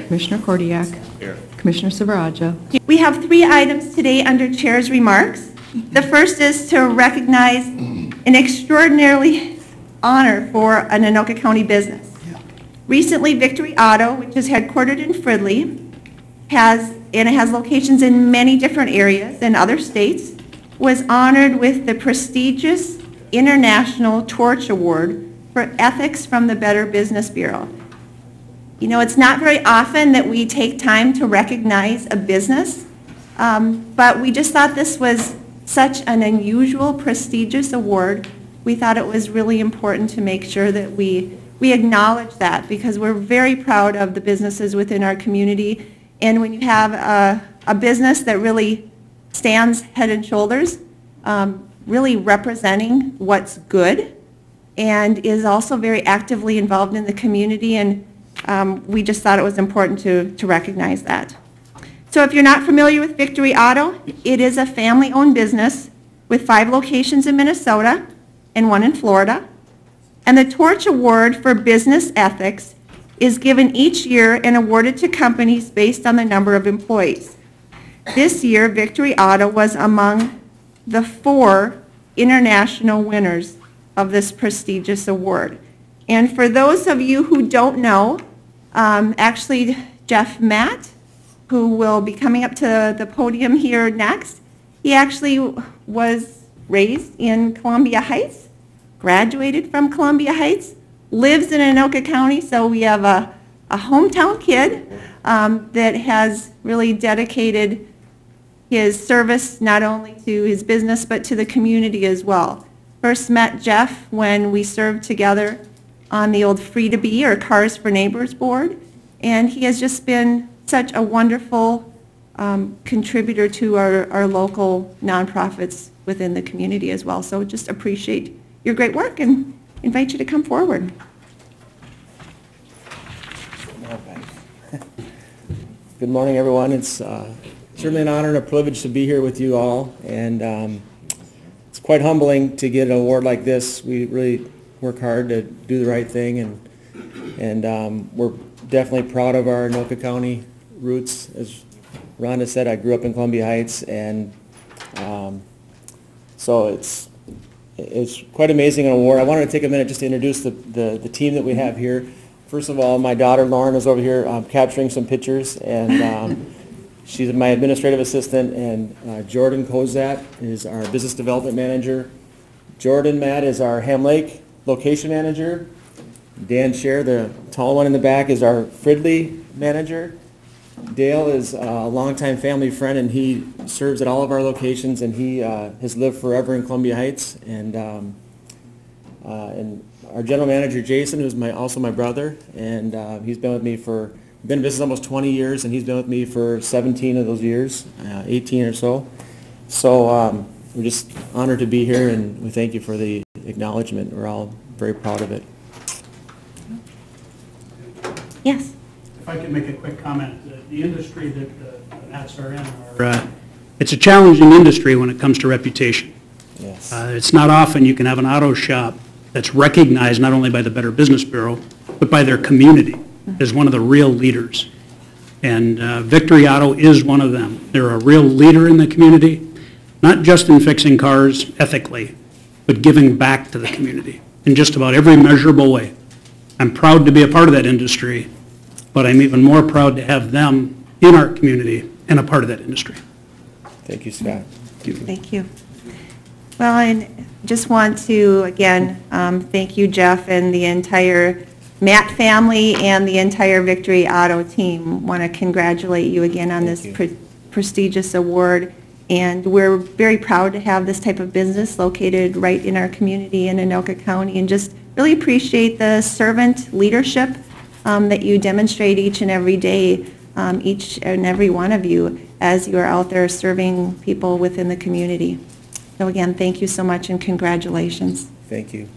Commissioner Kordiak. Here. Commissioner Silveraja. We have 3 items today under Chair's remarks. The first is to recognize an extraordinarily honor for an Anoka County business. Recently, Victory Auto, which is headquartered in Fridley, it has locations in many different areas in other states, was honored with the prestigious International Torch Award for Ethics from the Better Business Bureau. You know, it's not very often that we take time to recognize a business, but we just thought this was such an unusual, prestigious award. We thought it was really important to make sure that we acknowledge that, because we're very proud of the businesses within our community. And when you have a business that really stands head and shoulders, really representing what's good, and is also very actively involved in the community, and we just thought it was important to recognize that. So if you're not familiar with Victory Auto, it is a family-owned business with 5 locations in Minnesota and 1 in Florida. And the Torch Award for Business Ethics is given each year and awarded to companies based on the number of employees. This year, Victory Auto was among the 4 international winners of this prestigious award. And for those of you who don't know, actually Jeff Matt, who will be coming up to the podium here next, he actually was raised in Columbia Heights, graduated from Columbia Heights, lives in Anoka County, so we have a hometown kid that has really dedicated his service not only to his business but to the community as well. First met Jeff when we served together on the old Free to Be, or Cars for Neighbors board, and he has just been such a wonderful contributor to our local nonprofits within the community as well. So just appreciate your great work and invite you to come forward. Good morning, everyone. It's certainly an honor and a privilege to be here with you all, and it's quite humbling to get an award like this. We really work hard to do the right thing, and we're definitely proud of our Anoka County roots. As Rhonda said, I grew up in Columbia Heights, and so it's quite amazing an award. I wanted to take a minute just to introduce the team that we have here. First of all, my daughter Lauren is over here capturing some pictures, and she's my administrative assistant, and Jordan Kozat is our business development manager. Jordan Matt is our Ham Lake location manager. Dan Scher, the tall one in the back, is our Fridley manager. Dale is a longtime family friend, and he serves at all of our locations, and he has lived forever in Columbia Heights. And our general manager, Jason, who's also my brother, and he's been with me been in business almost 20 years, and he's been with me for 17 of those years, 18 or so. So we're just honored to be here, and we thank you for the acknowledgement. We're all very proud of it. Yes. If I could make a quick comment, the industry that Nats are in, it's a challenging industry when it comes to reputation. Yes. It's not often you can have an auto shop that's recognized not only by the Better Business Bureau, but by their community as one of the real leaders. And Victory Auto is one of them. They're a real leader in the community, not just in fixing cars ethically, but giving back to the community in just about every measurable way. I'm proud to be a part of that industry, but I'm even more proud to have them in our community and a part of that industry. Thank you, Scott. Thank you. Well, I just want to, again, thank you, Jeff, and the entire Matt family and the entire Victory Auto team. Want to congratulate you again on this prestigious award. And we're very proud to have this type of business located right in our community in Anoka County, and just really appreciate the servant leadership that you demonstrate each and every day, each and every one of you, as you are out there serving people within the community. So again, thank you so much and congratulations. Thank you.